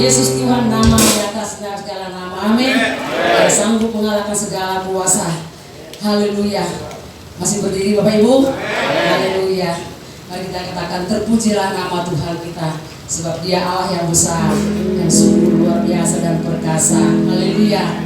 Yesus Tuhan, nama di atasnya segala nama. Amin. Yang sanggup mengalahkan segala kuasa. Haleluya. Masih berdiri Bapak Ibu? Haleluya. Mari kita katakan, terpujilah nama Tuhan kita, sebab Dia Allah yang besar, yang sungguh luar biasa dan perkasa. Haleluya.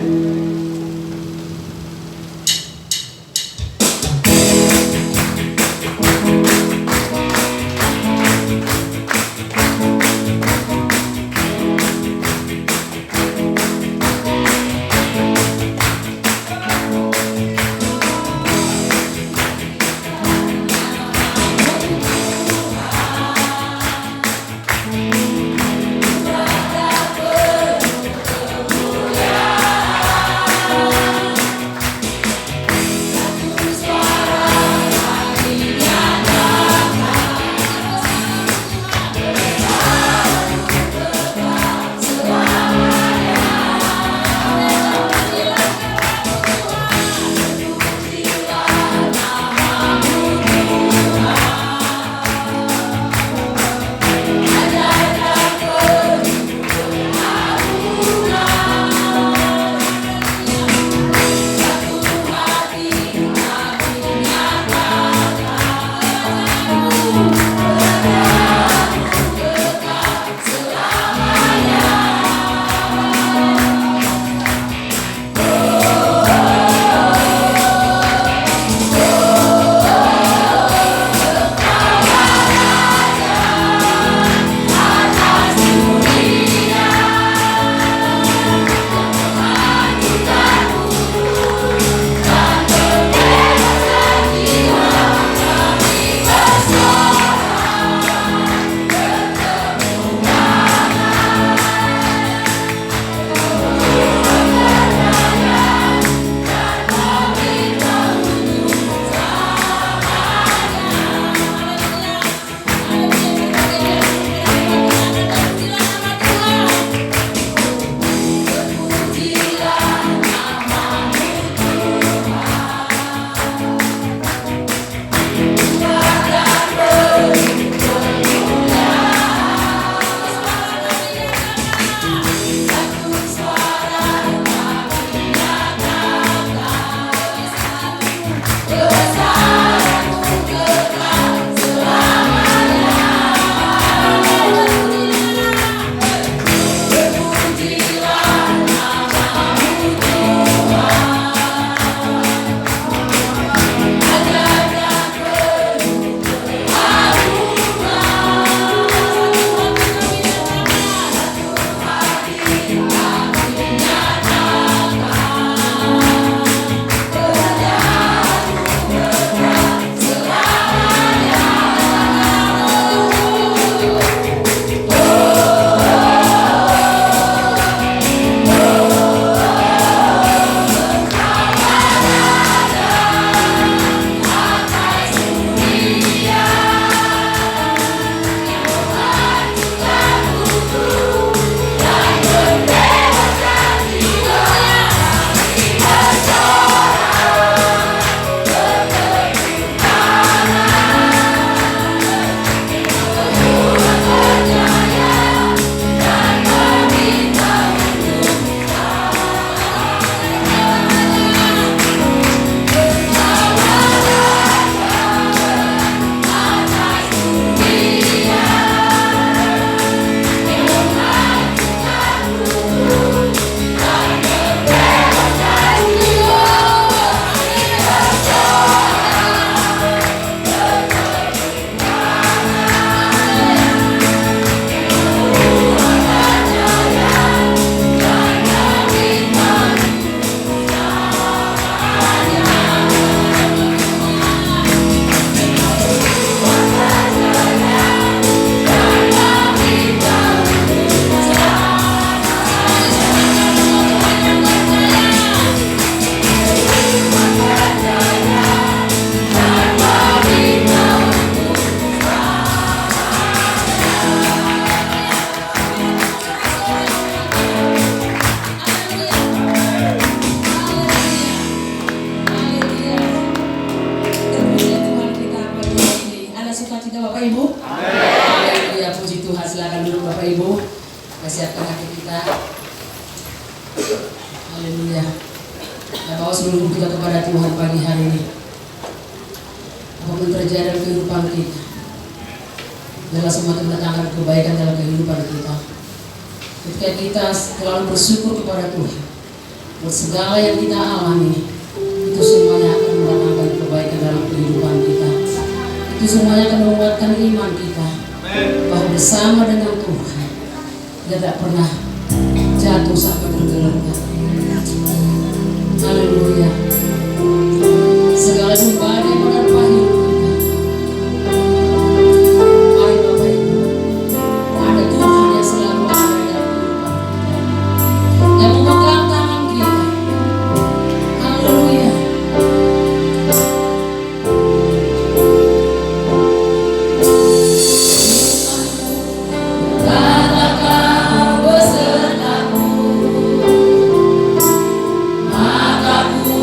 Kita siapkan hati kita. Haleluya. Kita bawa seluruh kita kepada Tuhan pagi hari ini. Apapun terjadi dalam kehidupan kita, adalah semua mendatangkan kebaikan dalam kehidupan kita. Ketika kita selalu bersyukur kepada Tuhan buat segala yang kita alami, itu semuanya akan mendatangkan kebaikan dalam kehidupan kita. Itu semuanya akan menguatkan iman kita bahwa bersama dengan Tuhan kita tidak pernah jatuh sampai tergeletak. Haleluya. Segala badai yang menerpa hidup kita, mari Bapak Ibu, ada Tuhan yang selalu ada dalam kehidupan kita, yang memegang tangan kita. Haleluya. Karena Kau besertaku, maka ku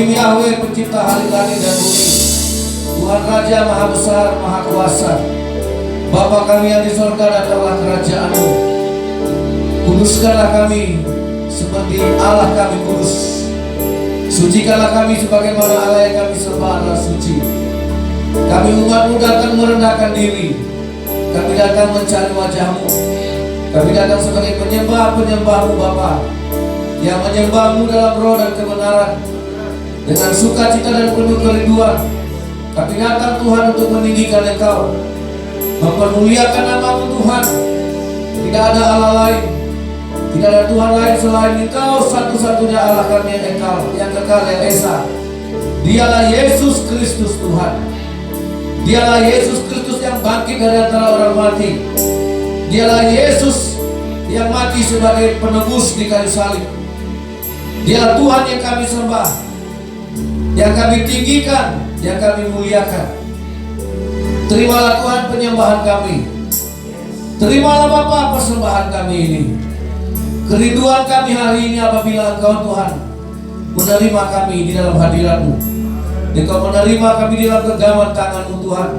Elohim Yahweh, pencipta hari langit dan bumi, Tuhan Raja Maha Besar, Maha Kuasa. Bapa kami yang di surga, datanglah kerajaan-Mu. Kuduskanlah kami seperti Allah kami kudus. Sucikanlah kami sebagaimana Allah yang kami sembah adalah suci. Kami umat-Mu datang merendahkan diri. Kami datang mencari wajah-Mu. Kami datang sebagai penyembah-penyembah-Mu Bapa, yang menyembah-Mu dalam roh dan kebenaran, dengan sukacita dan penuh kerinduan. Kami datang Tuhan untuk meninggikan Engkau, mempermuliakan nama-Mu Tuhan. Tidak ada Allah lain, tidak ada Tuhan lain selain Engkau, satu-satunya Allah kami yang kekal, yang esa. Dialah Yesus Kristus Tuhan. Dialah Yesus Kristus yang bangkit dari antara orang mati. Dialah Yesus yang mati sebagai penebus di kayu salib. Dialah Tuhan yang kami sembah, yang kami tinggikan, yang kami muliakan. Terimalah Tuhan penyembahan kami. Terimalah Bapa persembahan kami ini. Kerinduan kami hari ini apabila Engkau Tuhan menerima kami di dalam hadirat-Mu. Engkau menerima kami di dalam genggaman tangan-Mu Tuhan,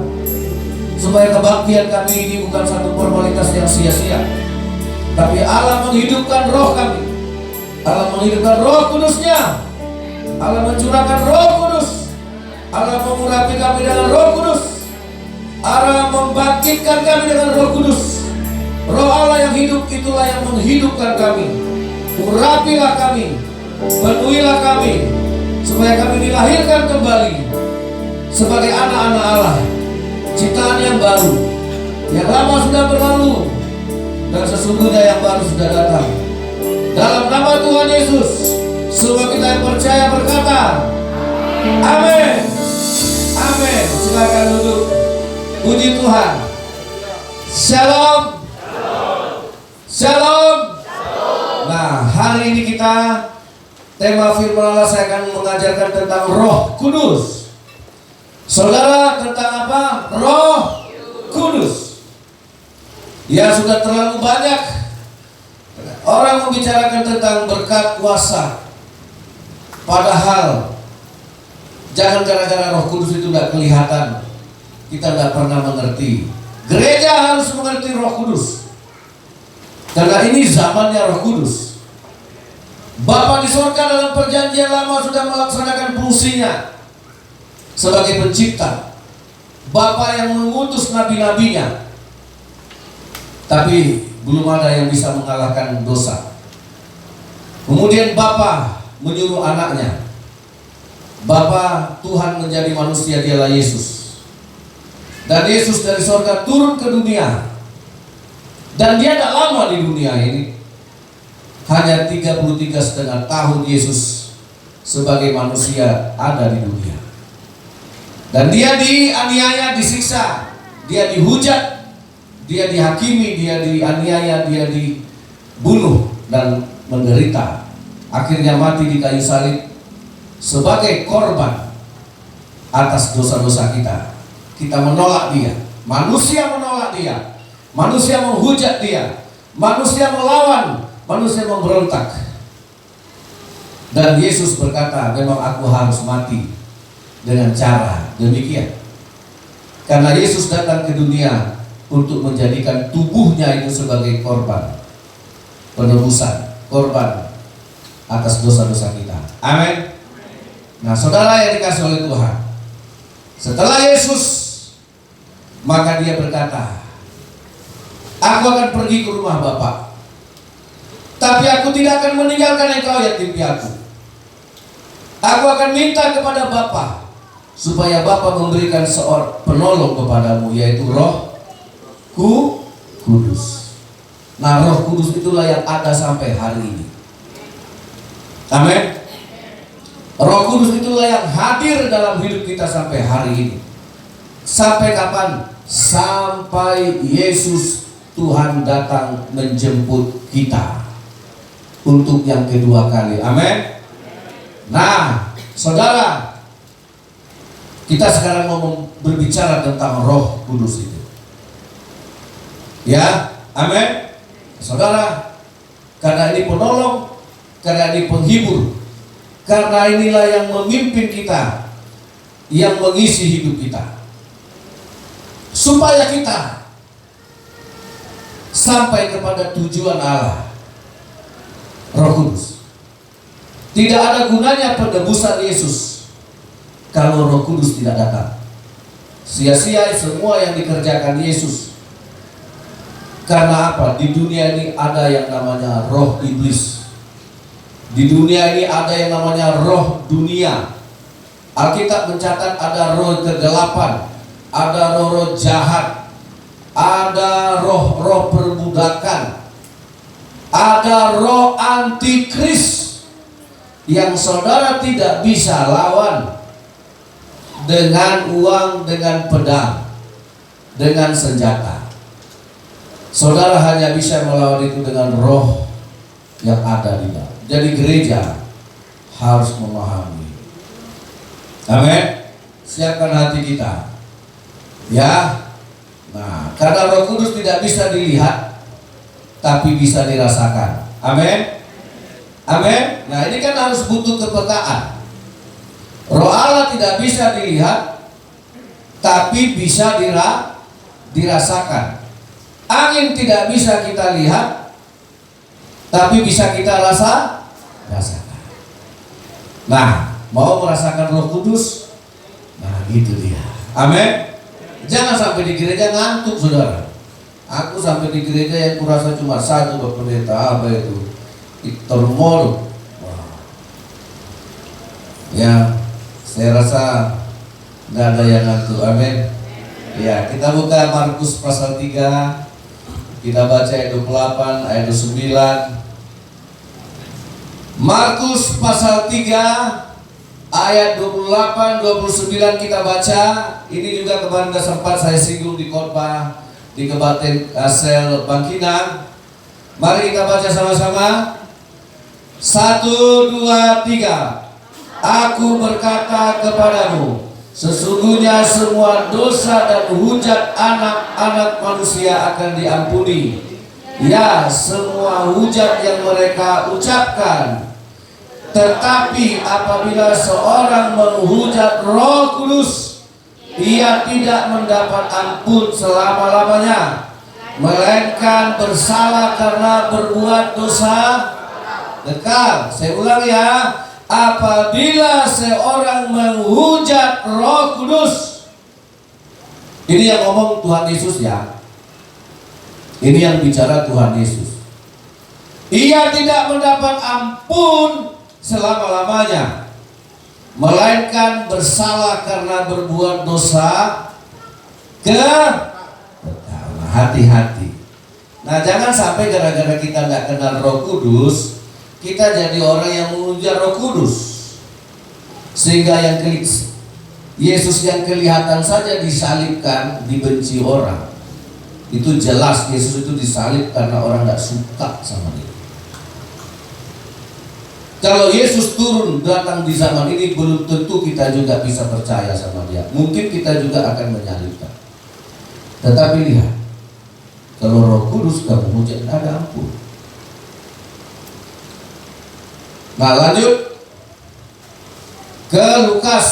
supaya kebaktian kami ini bukan satu formalitas yang sia-sia, tapi Allah menghidupkan roh kami. Allah menghidupkan roh kudus-Nya. Allah mencurahkan roh kudus. Allah mengurapi kami dengan roh kudus. Allah membangkitkan kami dengan roh kudus. Roh Allah yang hidup itulah yang menghidupkan kami. Urapilah kami, penuhilah kami, supaya kami dilahirkan kembali sebagai anak-anak Allah, ciptaan yang baru. Yang lama sudah berlalu dan sesungguhnya yang baru sudah datang. Dalam nama Tuhan Yesus, semua kita yang percaya berkata amin. Amin. Silakan duduk. Puji Tuhan. Shalom. Shalom. Nah, hari ini kita tema firman Allah, saya akan mengajarkan tentang Roh Kudus. Saudara, tentang apa? Roh Kudus. Ya, sudah terlalu banyak orang membicarakan tentang berkat kuasa. Padahal jangan gara-gara Roh Kudus itu tidak kelihatan, kita tidak pernah mengerti. Gereja harus mengerti Roh Kudus, karena ini zamannya Roh Kudus. Bapa di surga dalam perjanjian lama sudah melaksanakan fungsinya sebagai pencipta. Bapa yang mengutus nabi-nabinya, tapi belum ada yang bisa mengalahkan dosa. Kemudian Bapa menyuruh anaknya. Bapa Tuhan menjadi manusia, dialah Yesus. Dan Yesus dari surga turun ke dunia. Dan dia tidak lama di dunia ini. Hanya 33,5 tahun Yesus sebagai manusia ada di dunia. Dan dia dianiaya, disiksa, dia dihujat, dia dihakimi, dia dianiaya, dia dibunuh dan menderita. Akhirnya mati di kayu salib sebagai korban atas dosa-dosa kita. Kita menolak dia, manusia menolak dia, manusia menghujat dia, manusia melawan, manusia memberontak. Dan Yesus berkata, memang aku harus mati dengan cara demikian. Karena Yesus datang ke dunia untuk menjadikan tubuhnya itu sebagai korban penebusan, korban atas dosa-dosa kita. Amin. Nah, saudara yang dikasih oleh Tuhan, setelah Yesus, maka dia berkata, aku akan pergi ke rumah Bapa, tapi aku tidak akan meninggalkan engkau yatim piatu. Aku akan minta kepada Bapa supaya Bapa memberikan seorang penolong kepadamu, yaitu Roh Kudus. Nah, Roh Kudus itulah yang ada sampai hari ini. Amin. Roh Kudus itulah yang hadir dalam hidup kita sampai hari ini. Sampai kapan? Sampai Yesus Tuhan datang menjemput kita untuk yang kedua kali. Amin. Nah, saudara, kita sekarang mau berbicara tentang Roh Kudus itu. Ya, amin. Saudara, karena ini penolong, karena ini penghibur, Karena inilah yang memimpin kita, yang mengisi hidup kita, supaya kita sampai kepada tujuan Allah. Roh Kudus. Tidak ada gunanya penebusan Yesus kalau Roh Kudus tidak datang. Sia-sia semua yang dikerjakan Yesus. Karena apa? Di dunia ini ada yang namanya roh iblis. Di dunia ini ada yang namanya roh dunia. Alkitab mencatat ada roh kegelapan, ada roh-roh jahat, ada roh-roh perbudakan, ada roh antikris yang saudara tidak bisa lawan dengan uang, dengan pedang, dengan senjata. Saudara hanya bisa melawan itu dengan roh yang ada di dalam. Jadi gereja harus memahami. Amin. Siapkan hati kita. Ya. Nah, karena Roh Kudus tidak bisa dilihat, tapi bisa dirasakan. Amin. Amin. Nah, ini kan harus butuh kepekaan. Roh Allah tidak bisa dilihat, tapi bisa dirasakan. Angin tidak bisa kita lihat, tapi bisa kita rasakan. Nah, mau merasakan Roh Kudus? Nah, gitu dia. Amin. Jangan sampai di gereja ngantuk, saudara. Aku sampai di gereja yang kurasa cuma satu, Pak Pendeta, apa itu? Termol. Ya, saya rasa nggak ada yang ngantuk. Amin. Ya, kita buka Markus pasal 3. Kita baca ayat 28, ayat 29. Markus pasal 3 ayat 28, 29 kita baca. Ini juga kemarin sempat saya singgung di khotbah di Kabupaten Asel Bangkinang. Mari kita baca sama-sama. 1, 2, 3. Aku berkata kepadamu, sesungguhnya semua dosa dan hujat anak-anak manusia akan diampuni. Ya, semua hujat yang mereka ucapkan. Tetapi apabila seorang menghujat Roh Kudus, ia tidak mendapat ampun selama-lamanya, melainkan bersalah karena berbuat dosa kekal. Saya ulang ya. Apabila seorang menghujat Roh Kudus, ini yang ngomong Tuhan Yesus ya. Ini yang bicara Tuhan Yesus. Ia tidak mendapat ampun selama-lamanya, melainkan bersalah karena berbuat dosa kekal. Hati-hati. Nah, jangan sampai gara-gara kita nggak kenal Roh Kudus, kita jadi orang yang menghujat Roh Kudus, sehingga yang Yesus yang kelihatan saja disalibkan, dibenci orang. Itu jelas Yesus itu disalib karena orang nggak suka sama dia. Kalau Yesus turun datang di zaman ini, belum tentu kita juga bisa percaya sama dia. Mungkin kita juga akan menyalibkan. Tetapi lihat, kalau Roh Kudus kamu hujat, ada ampun. Nah, lanjut ke Lukas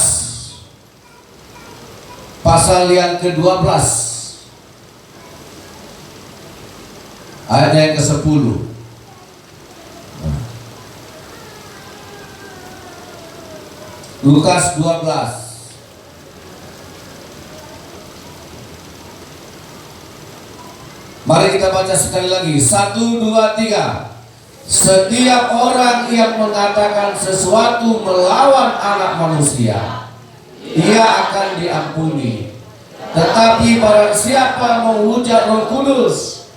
pasal yang ke-12 ayat yang ke-10. Lukas 12. Mari kita baca sekali lagi. 1, 2, 3. Setiap orang yang mengatakan sesuatu melawan anak manusia, ia akan diampuni. Tetapi barang siapa menghujat Roh Kudus,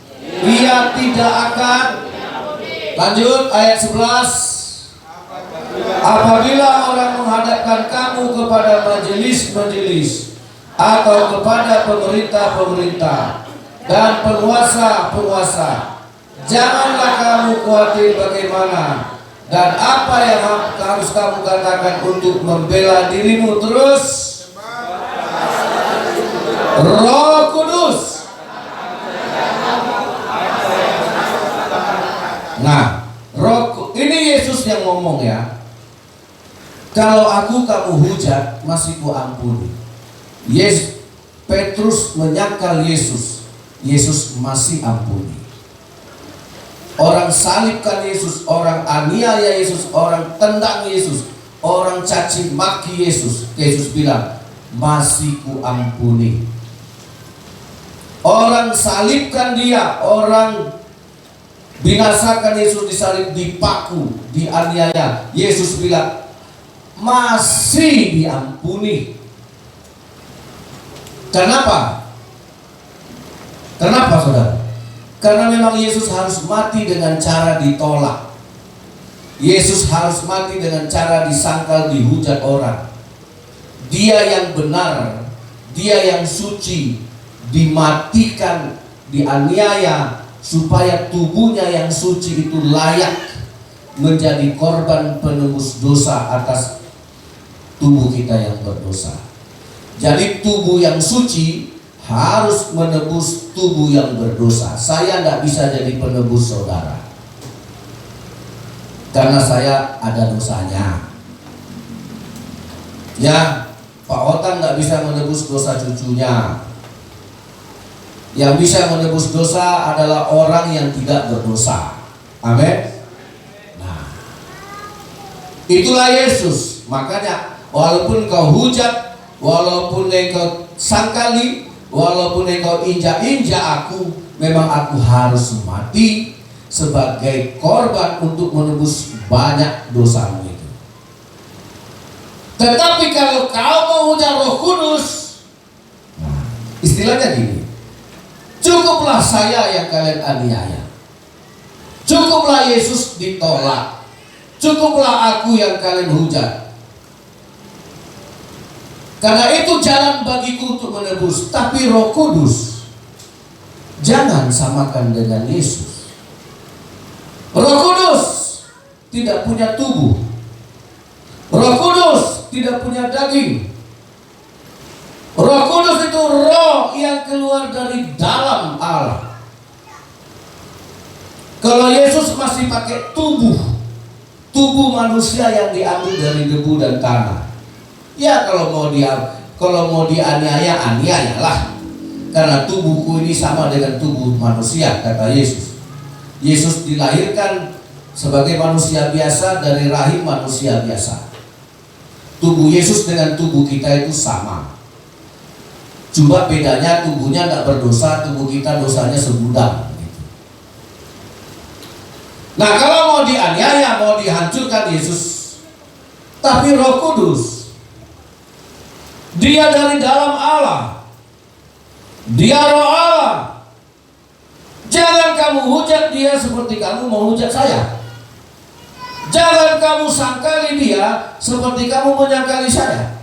ia tidak akan. Lanjut ayat 11. Apabila orang menghadapkan kamu kepada majelis-majelis atau kepada pemerintah-pemerintah dan penguasa-penguasa, janganlah kamu khawatir bagaimana dan apa yang harus kamu katakan untuk membela dirimu. Terus Roh Kudus. Nah, ini Yesus yang ngomong ya. Kalau aku kamu hujat, masih ku ampuni. Petrus menyangkal Yesus, Yesus masih ampuni. Orang salibkan Yesus, orang aniaya Yesus, orang tendang Yesus, orang caci maki Yesus. Yesus bilang, masih ku ampuni. Orang salibkan dia, orang binasakan Yesus disalib, dipaku, dianiaya. Yesus bilang, masih diampuni. Kenapa? Kenapa saudara? Karena memang Yesus harus mati dengan cara ditolak. Yesus harus mati dengan cara disangkal, dihujat orang. Dia yang benar, dia yang suci, dimatikan, dianiaya, supaya tubuhnya yang suci itu layak menjadi korban penebus dosa atas tubuh kita yang berdosa. Jadi tubuh yang suci harus menebus tubuh yang berdosa. Saya tidak bisa jadi penebus saudara, karena saya ada dosanya. Ya, Pak Otang tidak bisa menebus dosa cucunya. Yang bisa menebus dosa adalah orang yang tidak berdosa. Amin. Nah, itulah Yesus. Makanya walaupun kau hujat, walaupun engkau sangkali, walaupun engkau injak-injak aku, memang aku harus mati sebagai korban untuk menebus banyak dosamu itu. Tetapi kalau kau mau hujat Roh Kudus, nah, istilahnya gini, cukuplah saya yang kalian aniaya, cukuplah Yesus ditolak, cukuplah aku yang kalian hujat. Karena itu jalan bagiku untuk menebus. Tapi Roh Kudus jangan samakan dengan Yesus. Roh Kudus tidak punya tubuh. Roh Kudus tidak punya daging. Roh Kudus itu roh yang keluar dari dalam Allah. Kalau Yesus masih pakai tubuh manusia yang diambil dari debu dan tanah. Ya kalau mau dianiaya, aniayalah. Karena tubuhku ini sama dengan tubuh manusia, kata Yesus. Yesus dilahirkan sebagai manusia biasa dari rahim manusia biasa. Tubuh Yesus dengan tubuh kita itu sama. Cuma bedanya tubuhnya tidak berdosa, tubuh kita dosanya segudang. Nah, kalau mau dianiaya, mau dihancurkan Yesus, tapi Roh Kudus, dia dari dalam Allah, dia roh Allah. Jangan kamu hujat dia seperti kamu mau hujat saya. Jangan kamu sangkali dia seperti kamu menyangkali saya.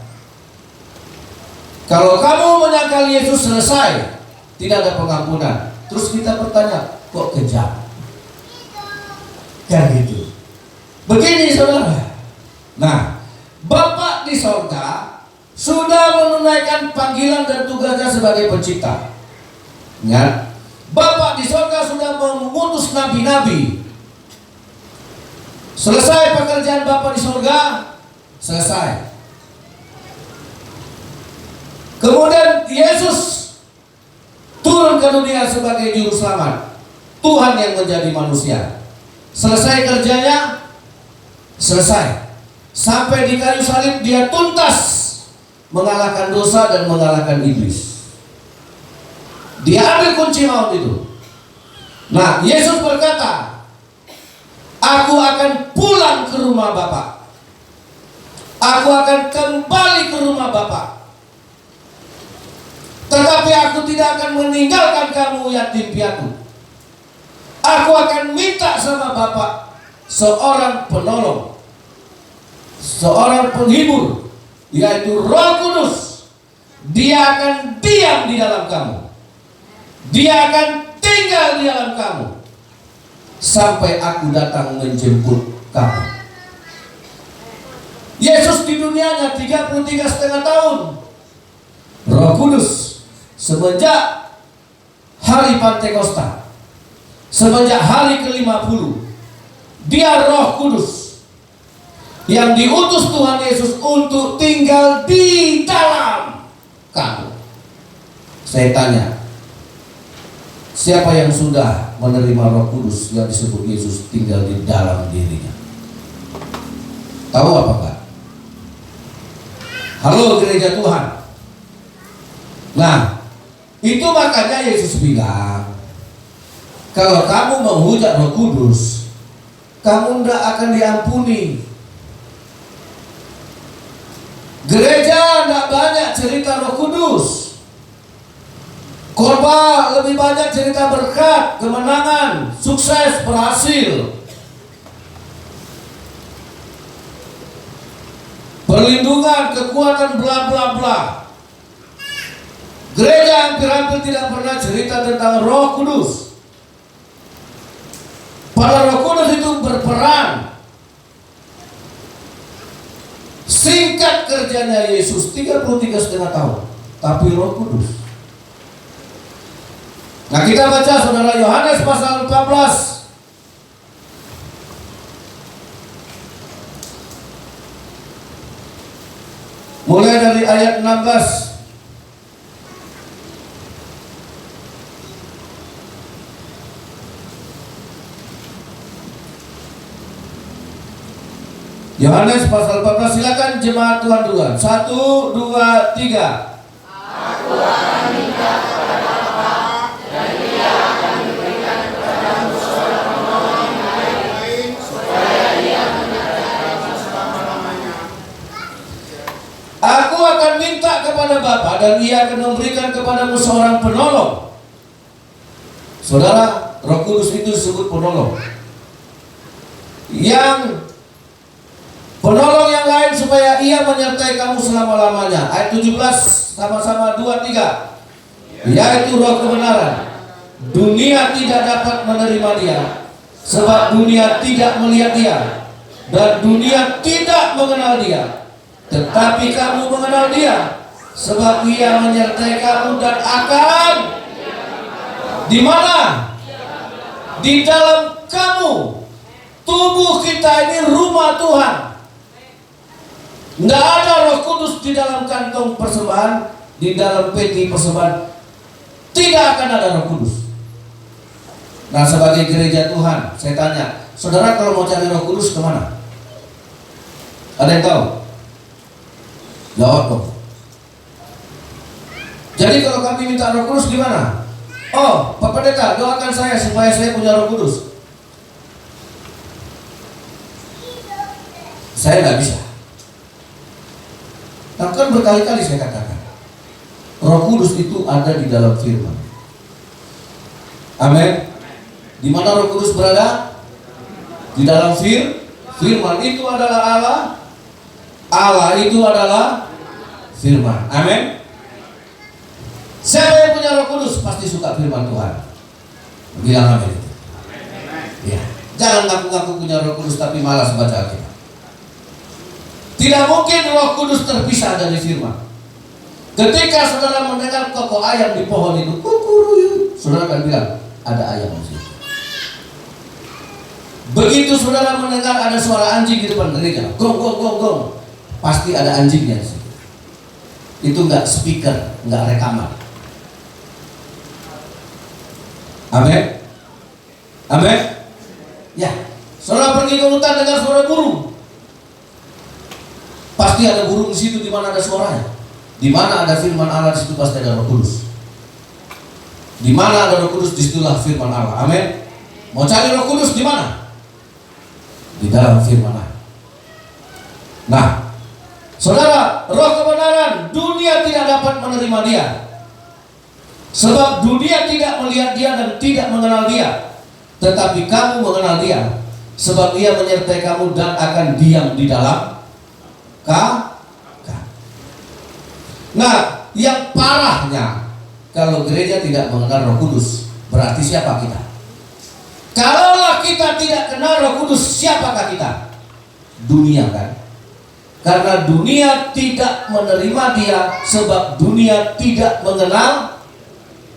Kalau kamu menyangkali Yesus, selesai, tidak ada pengampunan. Terus kita bertanya, kok kejam? Kan gitu. Begini saudara. Nah, Bapa di sorga sudah menunaikan panggilan dan tugasnya sebagai pencipta. Ingat, Bapa di sorga sudah mengutus nabi-nabi. Selesai pekerjaan Bapa di sorga, selesai. Kemudian Yesus turun ke dunia sebagai juru selamat, Tuhan yang menjadi manusia. Selesai kerjanya, selesai. Sampai di kayu salib dia tuntas mengalahkan dosa dan mengalahkan iblis. Dia ambil kunci maut itu. Nah, Yesus berkata, aku akan pulang ke rumah Bapa. Aku akan kembali ke rumah Bapa. Tetapi aku tidak akan meninggalkan kamu yatim piatu. Aku akan minta sama Bapa seorang penolong, seorang penghibur, yaitu Roh Kudus. Dia akan diam di dalam kamu. Dia akan tinggal di dalam kamu sampai aku datang menjemput kamu. Yesus di dunianya 33,5 tahun. Roh Kudus semenjak hari Pantekosta, semenjak hari ke-50, dia Roh Kudus. yang diutus Tuhan Yesus untuk tinggal di dalam kamu. Saya tanya, siapa yang sudah menerima Roh Kudus yang disebut Yesus tinggal di dalam dirinya? Tahu apa enggak? Halo gereja Tuhan. Nah, itu makanya Yesus bilang, kalau kamu menghujat Roh Kudus, kamu tidak akan diampuni. Gereja tidak banyak cerita Roh Kudus. Khotbah lebih banyak cerita berkat, kemenangan, sukses, berhasil, perlindungan, kekuatan, bla bla bla. Gereja hampir-hampir tidak pernah cerita tentang Roh Kudus. Pada Roh Kudus itu berperan. Singkat kerjanya Yesus 33,5 tahun, tapi Roh Kudus. Nah, kita baca saudara Yohanes pasal 14. Mulai dari ayat 16. Yohanes pasal 14, silakan jemaat Tuhan duluan. 1, 2, 3. Aku akan minta kepada Bapa, dan Dia akan memberikan kepadamu seorang penolong yang lain, supaya Dia menyertai kamu selama-lamanya. Aku akan minta kepada Bapa, dan Ia akan memberikan kepadamu seorang penolong. Saudara, Roh Kudus itu disebut penolong. Yang penolong yang lain supaya Ia menyertai kamu selama-lamanya. Ayat 17, sama-sama 2, 3. Yaitu Roh kebenaran. Dunia tidak dapat menerima Dia, sebab dunia tidak melihat Dia, dan dunia tidak mengenal Dia. Tetapi kamu mengenal Dia, sebab Ia menyertai kamu dan akan di mana? Di dalam kamu. Tubuh kita ini rumah Tuhan. Tidak ada Roh Kudus di dalam kantong persembahan, di dalam peti persembahan. Tidak akan ada Roh Kudus. Nah, sebagai gereja Tuhan, saya tanya, saudara kalau mau cari Roh Kudus kemana? Ada yang tahu? Jawab dong. Jadi kalau kami minta Roh Kudus gimana? Oh, Pak Pendeta, doakan saya supaya saya punya Roh Kudus. Saya nggak bisa. Kan berkali-kali saya katakan, Roh Kudus itu ada di dalam firman. Amin. Di mana Roh Kudus berada? Di dalam firman. Itu adalah Allah. Allah itu adalah firman. Amin. Siapa yang punya Roh Kudus pasti suka firman Tuhan. Bilang amin. Ya. Jangan ngaku-ngaku punya Roh Kudus tapi malas baca Alkitab. Tidak mungkin Roh Kudus terpisah dari firman. Ketika saudara mendengar kokok ayam di pohon itu kukuruyuk, saudara akan bilang ada ayam di situ. Begitu saudara mendengar ada suara anjing di depan gereja, gong gong gong gong, pasti ada anjingnya di situ. Itu enggak speaker, enggak rekaman. Amin. Amin. Ya, saudara pergi ke hutan dengar suara burung. Pasti ada burung di situ di mana ada suaranya. Di mana ada firman Allah di situ pasti ada Roh Kudus. Di mana ada Roh Kudus disitulah firman Allah. Amin. Mau cari Roh Kudus di mana? Di dalam firman Allah. Nah, saudara, Roh kebenaran, dunia tidak dapat menerima Dia, sebab dunia tidak melihat Dia dan tidak mengenal Dia. Tetapi kamu mengenal Dia, sebab Dia menyertai kamu dan akan diam di dalam kamu. Nah, yang parahnya kalau gereja tidak mengenal Roh Kudus, berarti siapa kita? Kalaulah kita tidak kenal Roh Kudus, siapakah kita? Dunia kan? Karena dunia tidak menerima Dia, sebab dunia tidak mengenal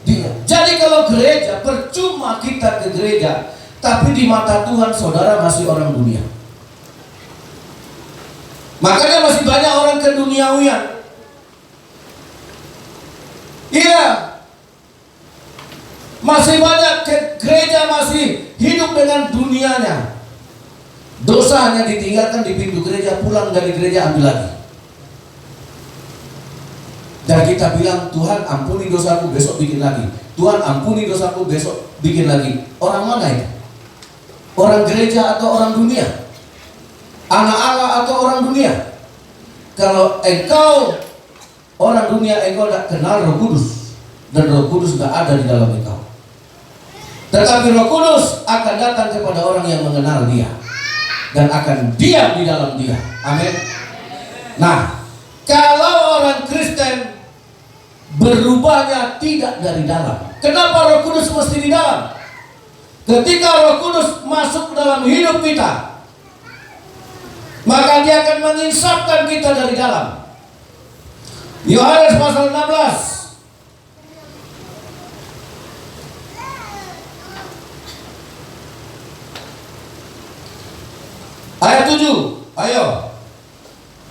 Dia. Jadi kalau gereja, percuma kita ke gereja, tapi di mata Tuhan saudara masih orang dunia. Makanya masih banyak orang keduniawian. Iya, masih banyak gereja masih hidup dengan dunianya. Dosa hanya ditinggalkan di pintu gereja, pulang dari gereja ambil lagi. Dan kita bilang, Tuhan ampuni dosaku, besok bikin lagi. Tuhan ampuni dosaku, besok bikin lagi. Orang mana itu? Orang gereja atau orang dunia? Anak Allah atau orang dunia? Kalau engkau orang dunia, engkau tidak kenal Roh Kudus, dan Roh Kudus tidak ada di dalam engkau. Tetapi Roh Kudus akan datang kepada orang yang mengenal Dia dan akan diam di dalam dia. Amin. Nah, kalau orang Kristen berubahnya tidak dari dalam. Kenapa Roh Kudus mesti di dalam? Ketika Roh Kudus masuk dalam hidup kita, maka Dia akan menginsapkan kita dari dalam. Yohanes pasal 16 ayat 7. Ayo,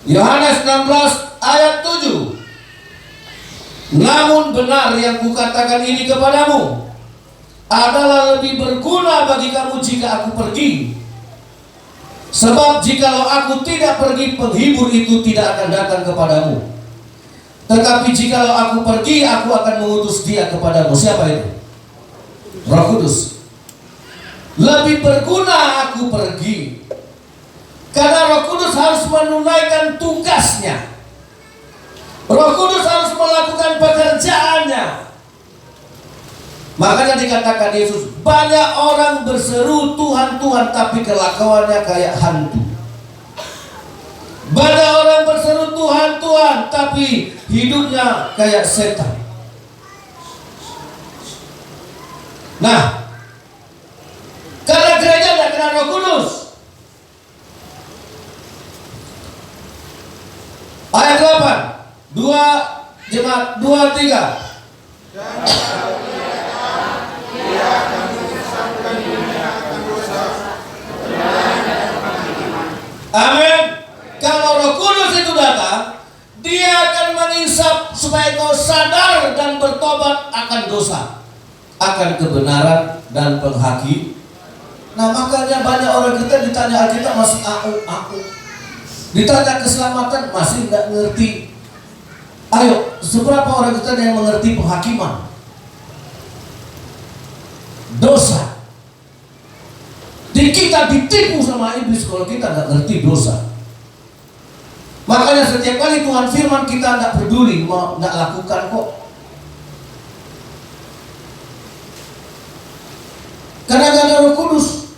Yohanes 16 ayat 7. Namun benar yang kukatakan ini kepadamu adalah lebih berguna bagi kamu jika aku pergi. Sebab jikalau aku tidak pergi, penghibur itu tidak akan datang kepadamu. Tetapi jikalau aku pergi, aku akan mengutus Dia kepadamu. Siapa itu? Roh Kudus. Lebih berguna aku pergi, karena Roh Kudus harus menunaikan tugasnya. Roh Kudus harus melakukan pekerjaannya. Makanya dikatakan Yesus, banyak orang berseru Tuhan, Tuhan, tapi kelakuannya kayak hantu. Banyak orang berseru Tuhan, Tuhan, tapi hidupnya kayak setan. Nah, karena gereja tidak kenal Roh Kudus. Ayat 8, 2 jemaat 2, 3. Amin. Kalau Roh Kudus itu datang, Dia akan mengisap supaya kau sadar dan bertobat akan dosa, akan kebenaran dan penghakiman. Nah, makanya banyak orang kita ditanya Alkitab masih aku. Ditanya keselamatan masih nggak ngerti. Ayo, seberapa orang kita yang mengerti penghakiman? Dosa. Kita ditipu sama iblis kalau kita nggak ngerti dosa. Makanya setiap kali Tuhan firman kita nggak peduli, mau nggak lakukan kok. Karena nggak ada Roh Kudus.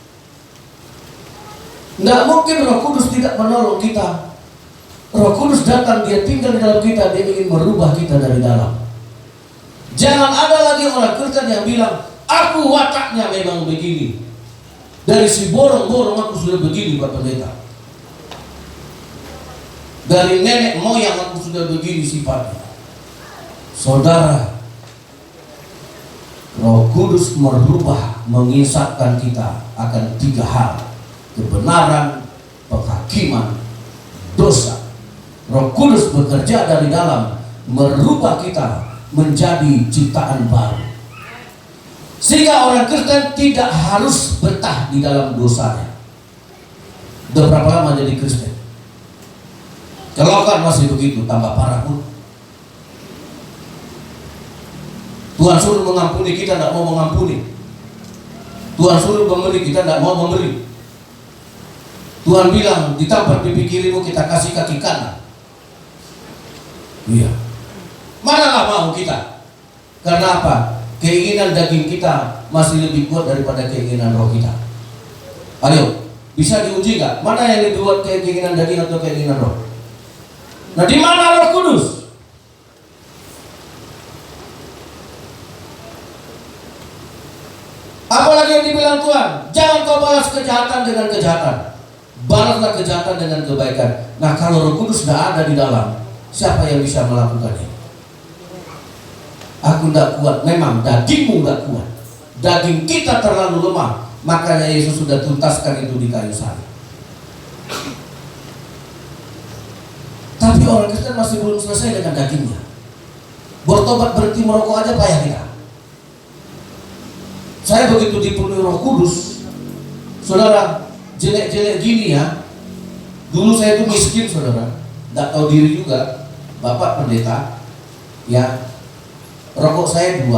Nggak mungkin Roh Kudus tidak menolong kita. Roh Kudus datang, Dia tinggal di dalam kita, Dia ingin merubah kita dari dalam. Jangan ada lagi orang Kristen yang bilang, aku wataknya memang begini. Dari si borong-borong aku sudah begini, Pak Pendeta. Dari nenek moyang aku sudah begini sifatnya. Saudara, Roh Kudus merubah, mengisapkan kita akan 3 hal: kebenaran, penghakiman, dosa. Roh Kudus bekerja dari dalam, merubah kita menjadi ciptaan baru. Sehingga orang Kristen tidak harus betah di dalam dosanya. Udah berapa lama jadi Kristen? Kalau kan masih begitu, tambah parah pun. Tuhan suruh mengampuni, kita tidak mau mengampuni. Tuhan suruh memberi, kita tidak mau memberi. Tuhan bilang, ditampar pipi kirimu, kita kasih kaki kanan. Iya. Manalah mau kita? Karena apa? Keinginan daging kita masih lebih kuat daripada keinginan roh kita. Ayo, bisa diuji nggak? Mana yang lebih kuat, keinginan daging atau keinginan roh? Nah, di mana Roh Kudus? Apalagi yang dibilang Tuhan, jangan kau balas kejahatan dengan kejahatan, balaslah kejahatan dengan kebaikan. Nah, kalau Roh Kudus tidak ada di dalam, siapa yang bisa melakukannya? Aku tidak kuat. Memang dagingmu tidak kuat. Daging kita terlalu lemah. Makanya Yesus sudah tuntaskan itu di kayu salib. kita masih belum selesai dengan dagingnya. Bertobat berhenti merokok aja payah kita. Saya begitu dipenuhi Roh Kudus, saudara, jelek-jelek gini ya. Dulu saya itu miskin, saudara, nggak tahu diri juga. Bapak pendeta, ya, rokok saya 2,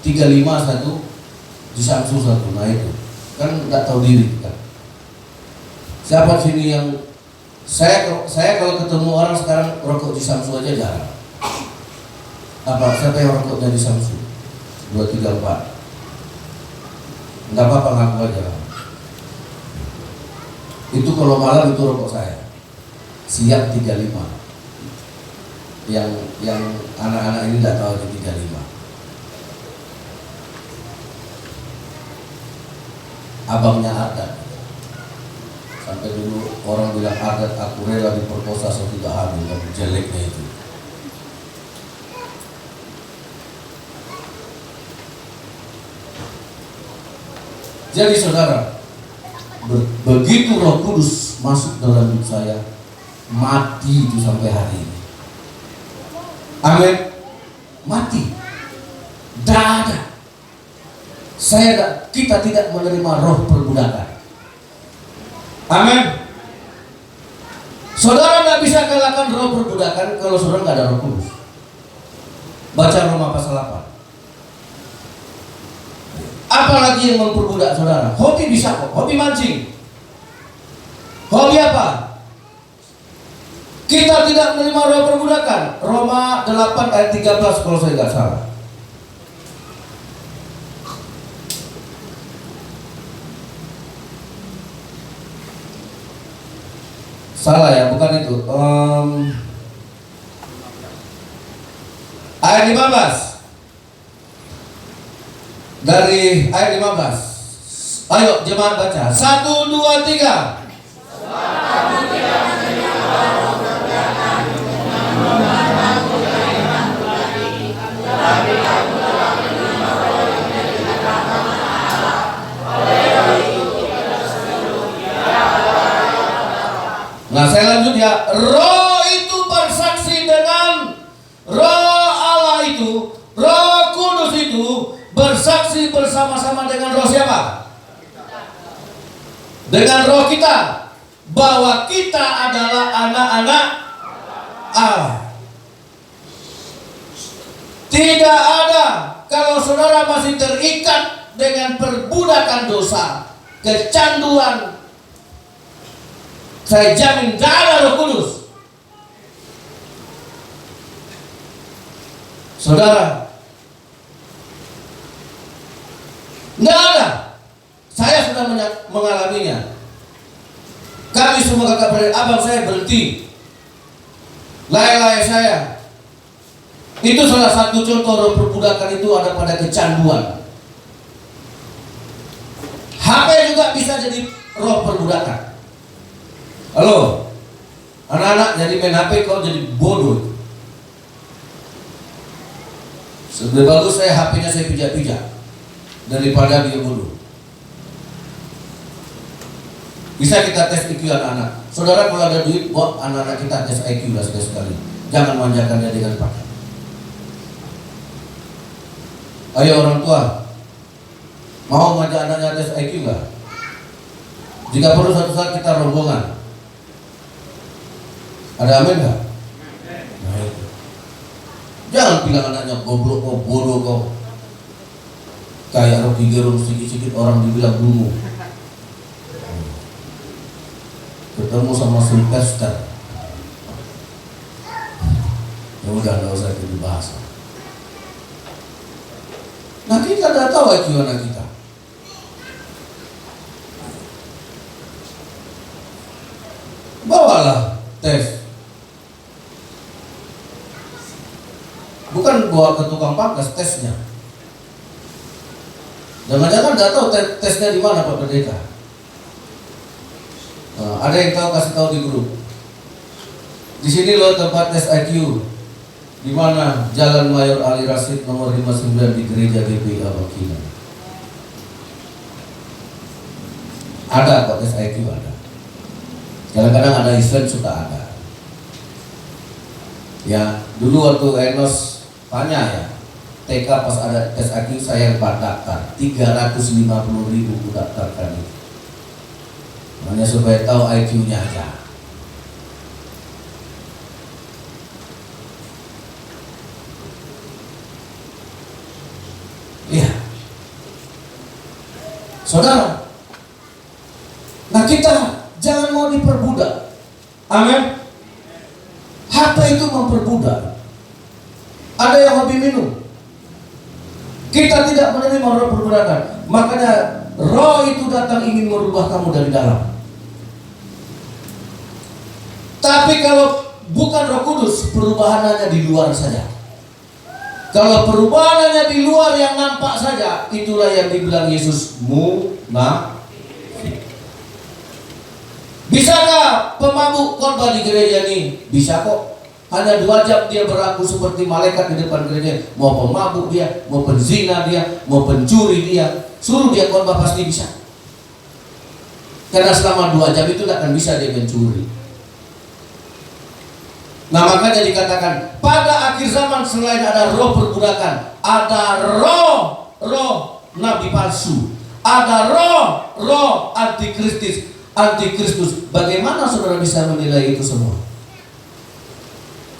35 satu, di Samsu satu, nah itu kan nggak tahu diri kan. Siapa sini yang saya kalau ketemu orang sekarang rokok di Samsu aja jarang. Apa? Siapa yang rokoknya di Samsu? 2, 3, 4. Nggak apa-apa, ngaku aja. Itu kalau malam itu rokok saya. Siap 35. Yang anak-anak ini nggak tahu di 35. Abangnya adat. Sampai dulu orang bilang adat, aku rela diperkosa tidak hamil, dan jeleknya itu. Jadi saudara, begitu Roh Kudus masuk dalam hidup saya, mati itu sampai hari ini. Amin. Mati. Tidak ada. Kita tidak menerima roh perbudakan. Amin. Saudara nggak bisa kalahkan roh perbudakan kalau saudara nggak ada Roh Kudus. Baca Roma pasal 8. Apalagi yang memperbudak saudara? Hobi bisa kok, hobi mancing. Hobi apa? Kita tidak menerima roh perbudakan. Roma 8 ayat 13 kalau saya nggak salah. Salah ya, bukan itu. Ayat 15. Dari ayat 15. Ayo jemaat baca. 1, 2, 3. Nah, saya lanjut ya. Roh itu bersaksi dengan Roh Allah itu, Roh Kudus itu bersaksi bersama-sama dengan roh siapa? Dengan roh kita bahwa kita adalah anak-anak Allah. Tidak ada kalau saudara masih terikat dengan perbudakan dosa, kecanduan, saya jamin tidak ada Roh Kudus. Saudara, tidak ada. Saya sudah mengalaminya. Kami semua kakak beradik, abang saya berhenti. Lay-lay saya. Itu salah satu contoh roh perbudakan itu ada pada kecanduan. HP juga bisa jadi roh perbudakan. Halo, anak-anak jadi main HP kok jadi bodoh. Lebih bagus saya HP-nya saya pijak-pijak daripada dia bodoh. Bisa kita tes IQ anak-anak. Saudara kalau ada duit buat anak-anak kita tes IQ lah sekali. Jangan manjakan dia dengan pakai. Ayo orang tua, mau ngajak anaknya tes IQ nggak? Jika perlu suatu saat kita rombongan. Ada amin nggak? Nah, itu. Jangan bilang anaknya goblok kok, bodoh kok. Kayak Rocky Gerung sedikit-sedikit orang dibilang dungu. Ketemu sama Sylvester. Ya udah nggak usah itu dibahas. Nah kita udah tahu IQ anak kita. Bawalah tes. Bukan bawa ke tukang pangkas tesnya. Jangan-jangan nggak tahu tesnya di mana Pak Pendeta. Nah, ada yang tahu kasih tahu di grup. Di sini loh tempat tes IQ. Di mana Jalan Mayor Ali Rasid nomor 59 di Gereja GPI Abakinan. Ada kok tes IQ ada. Kadang-kadang ada event suka ada. Ya, dulu waktu Enos tanya ya, TK pas ada tes IQ saya daftar 350.000 ku daftarkan itu. Hanya supaya tahu IQ-nya aja. Iya. Saudara, nah kita jangan mau diperbudak. Amin. Harta itu memperbudak. Ada yang hobi minum. Kita tidak menerima roh perbudakan. Makanya roh itu datang ingin merubah kamu dari dalam. Tapi kalau bukan Roh Kudus, perubahan hanya di luar saja. Kalau perubahan hanya di luar yang nampak saja, itulah yang dibilang Yesus munafik. Bisakah pemabuk khotbah di gereja ini? Bisa kok. Hanya 2 jam dia berlaku seperti malaikat di depan gereja. Mau pemabuk dia, mau penzina dia, mau pencuri dia, suruh dia khotbah pasti bisa. Karena selama 2 jam itu tidak akan bisa dia mencuri. Nah makanya dikatakan pada akhir zaman selain ada roh perbudakan, ada roh nabi palsu, ada roh antikristus. Bagaimana saudara bisa menilai itu semua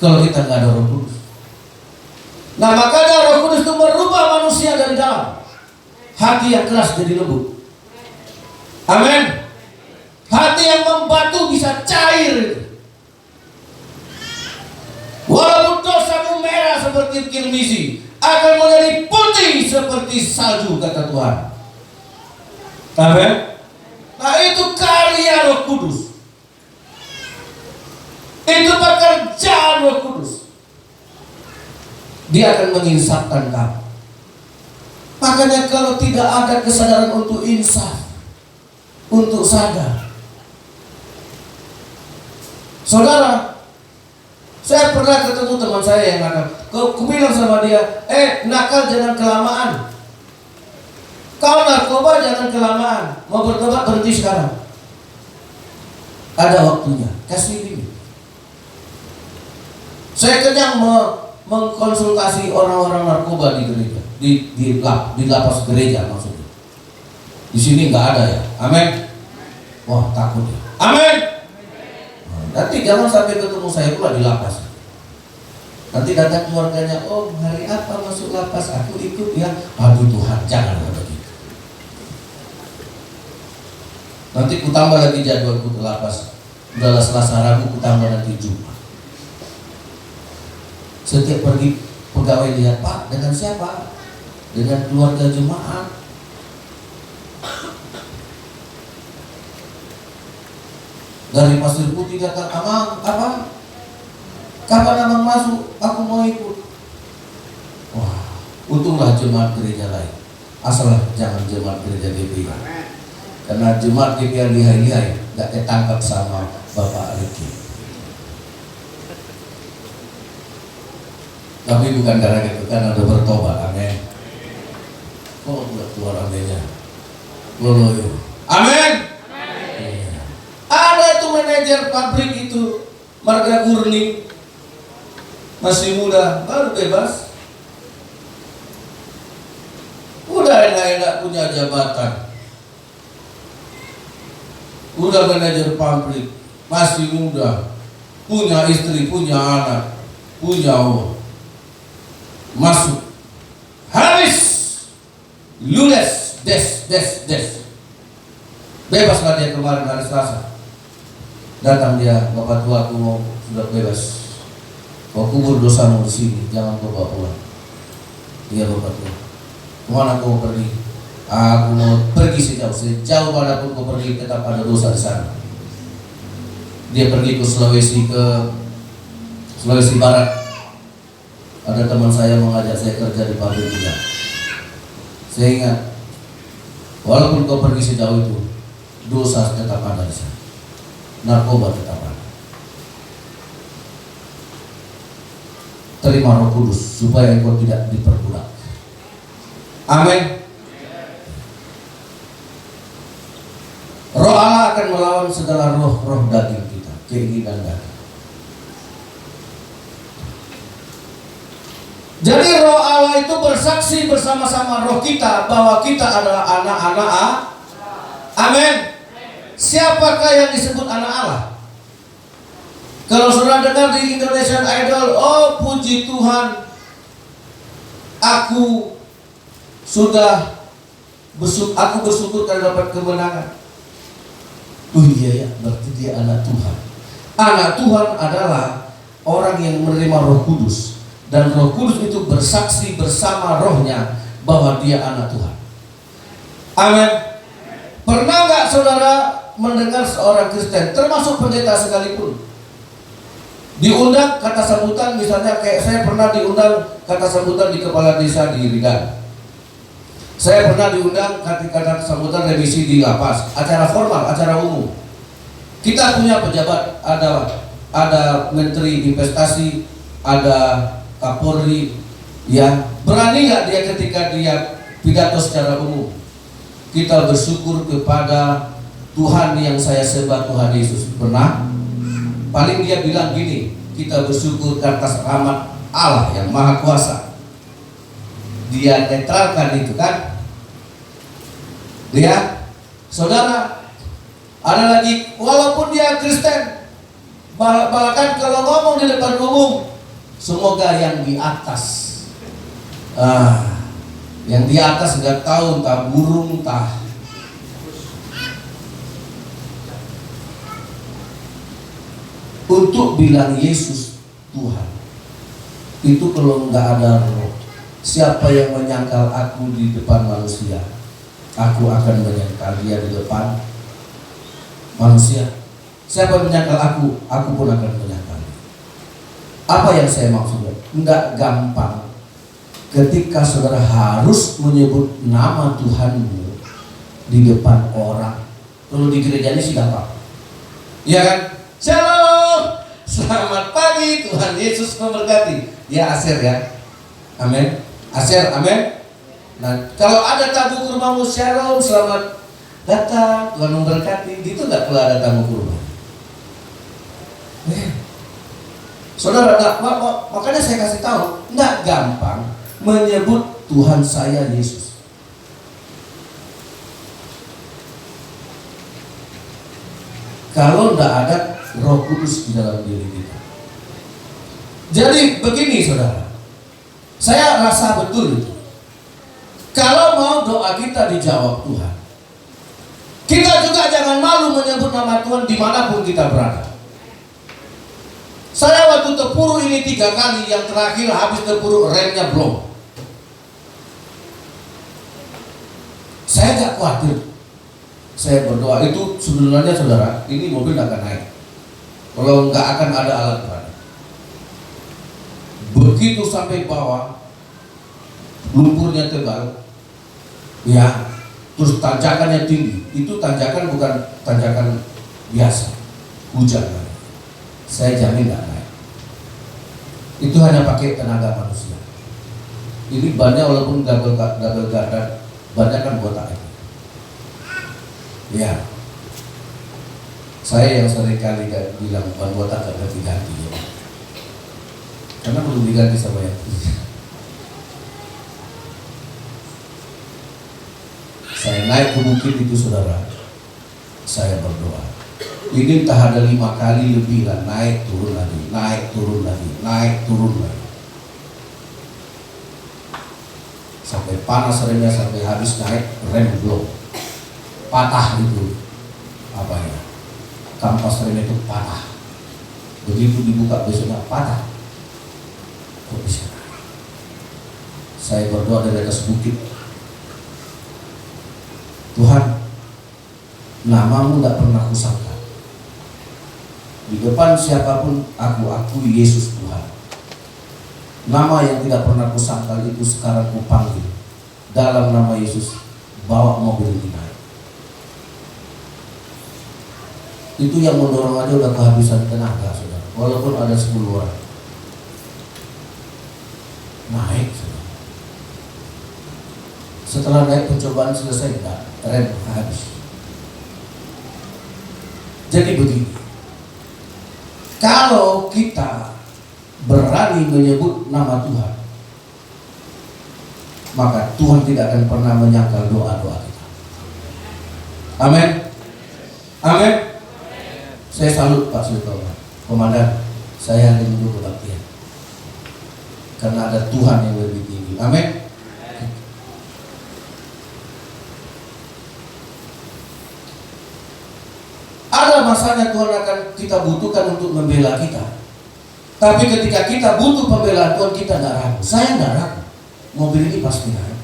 kalau kita nggak ada Roh Kudus? Nah makanya Roh Kudus itu merubah manusia dari dalam. Hati yang keras jadi lembut. Amin. Hati yang membatu bisa cair. Walaupun dosamu merah seperti kirmisi, akan menjadi putih seperti salju, kata Tuhan. Amin. Nah itu karya Roh Kudus. Itu pekerjaan Roh Kudus. Dia akan menginsafkan kamu. Makanya kalau tidak ada kesadaran untuk insaf, untuk sadar, saudara, saya pernah ketemu teman saya yang nakal. Aku bilang sama dia, nakal jangan kelamaan. Kau narkoba jangan kelamaan. Mau bertobat berhenti sekarang. Ada waktunya. Kasih ini. Saya kenyang mengkonsultasi orang-orang narkoba di gereja, di lapas gereja maksudnya. Di sini nggak ada ya. Amin. Wah takut ya. Amin. Nanti jangan sampai ketemu saya pula di lapas. Nanti datang keluarganya, oh hari apa masuk lapas, aku ikut ya. Aduh Tuhan, jangan begitu. Nanti ku tambah lagi jadwalku ke lapas. Udahlah Selasa Rabu, ku tambah nanti Jumat. Setiap pergi pegawai lihat, Pak dengan siapa? Dengan keluarga jemaat. Dari Pasir Putih datang, Amang, apa? Kapan Amang masuk? Aku mau ikut. Wah, untunglah jemaat gereja lain. Asal jangan jemaat gereja GBI. Karena jemaat GBI lihai-lihai, gak ketangkap sama Bapak Riki. Tapi bukan karena itu, karena udah bertobat, amin. Kok udah keluar aminnya? Loyo. Amin. Ada itu manajer pabrik itu, Marga Gurni, masih muda, baru bebas. Udah enak-enak punya jabatan. Udah manajer pabrik, masih muda, punya istri, punya anak, punya uang. Masuk, habis, lules, des. Bebaslah dia kemarin hari Selasa. Datang dia, Bapak tua aku mau sudah bebas. Kau kubur dosamu di sini, jangan kau bawa pulang. Iya Bapak tua. Kemana kau pergi? Aku mau pergi sejauh manapun kau pergi, tetap ada dosa di sana. Dia pergi ke Sulawesi Barat. Ada teman saya mengajak saya kerja di pabrik juga. Saya ingat, walaupun kau pergi sejauh itu, dosa tetap ada di sana. Narkoba tetap ada. Terima Roh Kudus supaya engkau tidak diperbudak. Amin. Roh Allah akan melawan segala roh daging kita, keinginan daging. Nama itu bersaksi bersama-sama roh kita bahwa kita adalah anak-anak Allah. Amin. Siapakah yang disebut anak Allah? Kalau saudara dengar di Indonesian Idol, oh puji Tuhan, aku bersyukur karena dapat kemenangan. Oh iya ya, berarti dia anak Tuhan. Anak Tuhan adalah orang yang menerima Roh Kudus, dan Roh Kudus itu bersaksi bersama rohnya bahwa dia anak Tuhan. Amin. Pernah nggak saudara mendengar seorang Kristen, termasuk pendeta sekalipun, diundang kata sambutan, misalnya kayak saya pernah diundang kata sambutan di kepala desa di Rigan. Saya pernah diundang kata sambutan revisi di lapas, acara formal, acara umum. Kita punya pejabat, ada menteri investasi, ada Kapolri, ya berani nggak dia ketika dia pidato secara umum? Kita bersyukur kepada Tuhan yang saya sembah, Tuhan Yesus. Pernah? Paling dia bilang gini, kita bersyukur atas rahmat Allah yang Maha Kuasa. Dia netralkan itu kan. Dia, saudara, ada lagi, walaupun dia Kristen, bahkan kalau ngomong di depan umum, semoga yang di atas, yang di atas nggak tahu entah burung entah untuk bilang Yesus Tuhan. Itu kalau nggak ada roh, siapa yang menyangkal aku di depan manusia, aku akan menyangkal dia di depan manusia. Siapa menyangkal aku pun akan menyangkal. Apa yang saya maksudnya? Enggak gampang ketika saudara harus menyebut nama Tuhanmu di depan orang. Kalau di gereja ini sih gampang, ya kan? Shalom, selamat pagi, Tuhan Yesus memberkati. Ya Aser ya, amin. Aser, amin. Nah, kalau ada tamu ke rumahmu, shalom, selamat datang, Tuhan memberkati. Gitu nggak kalau ada tamu ke rumah? Saudara, makanya saya kasih tahu, nggak gampang menyebut Tuhan saya Yesus. Kalau nggak ada Roh Kudus di dalam diri kita. Jadi begini saudara, saya rasa betul itu. Kalau mau doa kita dijawab Tuhan, kita juga jangan malu menyebut nama Tuhan dimanapun kita berada. Saya waktu Tepuru ini 3 kali, yang terakhir habis Tepuru remnya belum. Saya gak khawatir. Saya berdoa itu sebenarnya saudara, ini mobil gak akan naik kalau nggak akan ada alat berat. Begitu sampai bawah, lumpurnya tebal, ya, terus tanjakannya tinggi. Itu tanjakan bukan tanjakan biasa, hujan. Saya jamin nggak naik. Itu hanya pakai tenaga manusia. Ini bannya walaupun double gardan, bannya kan botak. Ya, saya yang sering kali bilang ban botak gak ganti-ganti ya. Karena belum diganti sama yang punya. Saya naik ke bukit itu saudara, saya berdoa. Ini entah ada 5 kali lebih lah, naik turun lagi, naik turun lagi, naik turun lagi. Sampai panas remnya, sampai habis naik rem belum. Patah itu apa ya? Kampas rem itu patah. Begitu dibuka besoknya patah. Kok bisa? Saya berdoa dari atas bukit. Tuhan, namamu gak pernah kusangka. Di depan siapapun aku akui Yesus Tuhan. Nama yang tidak pernah kusangka itu sekarang kupanggil. Dalam nama Yesus, bawa mobil ini naik. Itu yang mendorong aja udah kehabisan tenaga saudara. Walaupun ada 10 orang. Naik saudara. Setelah naik percobaan selesai, enggak, rem habis. Jadi begini, kalau kita berani menyebut nama Tuhan, maka Tuhan tidak akan pernah menyangkal doa-doa kita. Amin. Amin. Saya salut Pak Sultan, Komandan. Saya rindu kebaktian karena ada Tuhan yang lebih tinggi. Amin. Ada masanya Tuhan akan kita butuhkan untuk membela kita. Tapi ketika kita butuh pembelaan Tuhan, kita tidak ragu. Saya tidak ragu. Mobil ini pasti naik.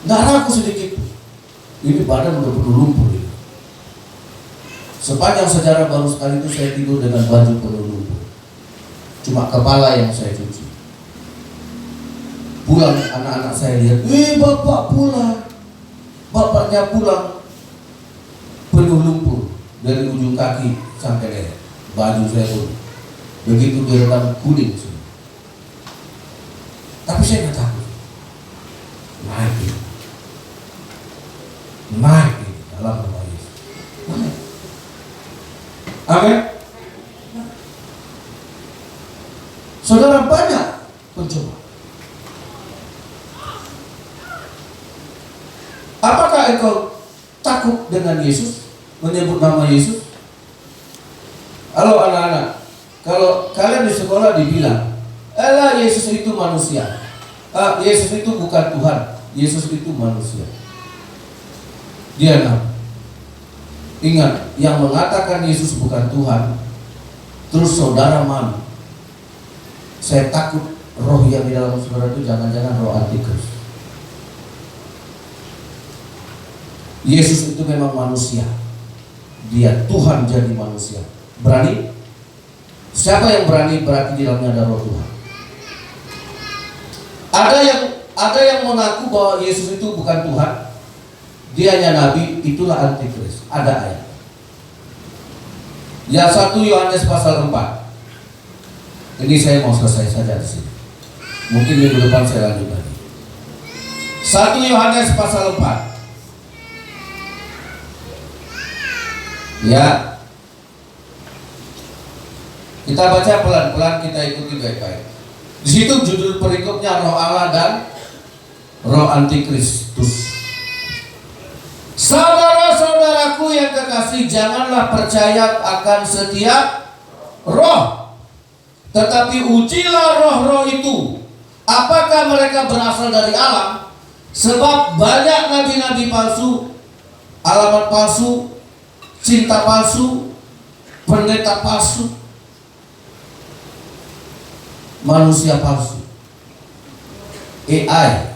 Tidak ragu sedikit. Ini badan udah penuh lumpur ini. Sepanjang sejarah baru sekali itu saya tidur dengan baju penuh lumpur. Cuma kepala yang saya cuci. Pulang anak-anak saya lihat, bapak pulang. Bapaknya pulang penuh lumpur dari ujung kaki sampai leher. Baju saya pun begitu direndam kuning semua. Tapi saya nggak takut. Naik ini dalam nama Yesus. Naik. Amin. Saudara, banyak pencoba. Apakah engkau takut dengan Yesus, menyebut nama Yesus? Halo anak-anak, kalau kalian di sekolah dibilang, elah Yesus itu manusia, Yesus itu bukan Tuhan, Yesus itu manusia. Dia ingat, yang mengatakan Yesus bukan Tuhan, terus saudara malu. Saya takut roh yang di dalam saudara itu jangan-jangan roh antikris. Yesus itu memang manusia, dia Tuhan jadi manusia. Berani? Siapa yang berani berarti di dalamnya ada roh Tuhan. Ada yang mengaku bahwa Yesus itu bukan Tuhan, dia hanya nabi, itulah antikris. Ada ayat. Ya 1 Yohanes pasal 4. Ini saya mau selesai saja di sini. Mungkin minggu depan saya lanjut lagi. 1 Yohanes pasal 4. Ya. Kita baca pelan-pelan, kita ikuti baik-baik. Di situ judul perikopnya roh Allah dan roh antikristus. Saudara-saudaraku yang kekasih, janganlah percaya akan setiap roh, tetapi ujilah roh-roh itu, apakah mereka berasal dari Allah. Sebab banyak nabi-nabi palsu, alamat palsu, cinta palsu, pendeta palsu, manusia palsu, AI.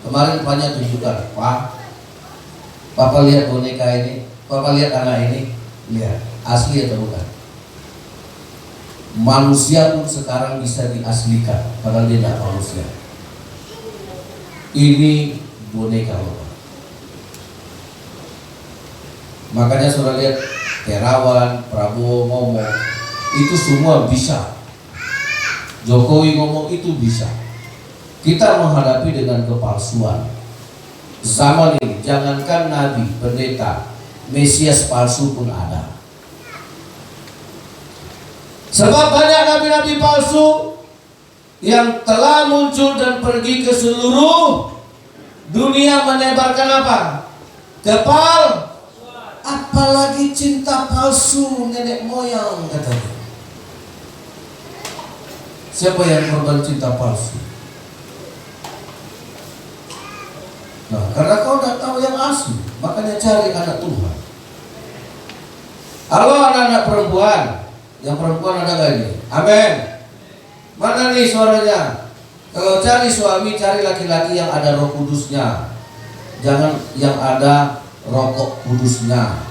Kemarin banyak tunjukkan, Papa lihat boneka ini, Papa lihat anak ini, lihat asli atau bukan? Manusia pun sekarang bisa diaslikan, padahal dia tidak manusia. Ini boneka Bapak. Makanya saudara lihat Terawan, Prabowo ngomong, itu semua bisa. Jokowi ngomong itu bisa. Kita menghadapi dengan kepalsuan. Zaman ini jangankan nabi, pendeta, Mesias palsu pun ada. Sebab banyak nabi-nabi palsu yang telah muncul dan pergi ke seluruh dunia menebarkan apa? Apalagi cinta palsu nenek moyang katanya. Siapa yang korban cinta palsu? Nah, karena kau tidak tahu yang asli, makanya cari anak Tuhan. Halo anak-anak perempuan, yang perempuan ada gak ini? Amin. Mana nih suaranya? Kalau cari suami, cari laki-laki yang ada roh kudusnya, jangan yang ada rokok kudusnya.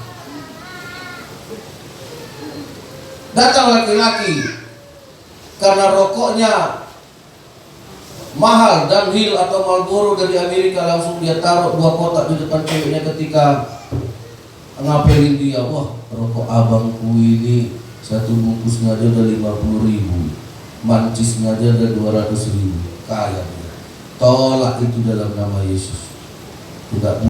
Datang laki-laki karena rokoknya mahal, Dunhill atau Marlboro dari Amerika, langsung dia taruh 2 kotak di depan ceweknya ketika ngapelin dia. Wah, rokok abangku ini 1 bungkusnya aja udah 50.000, mancisnya aja udah 200.000. Kaya dia. Tolak itu dalam nama Yesus. Tidak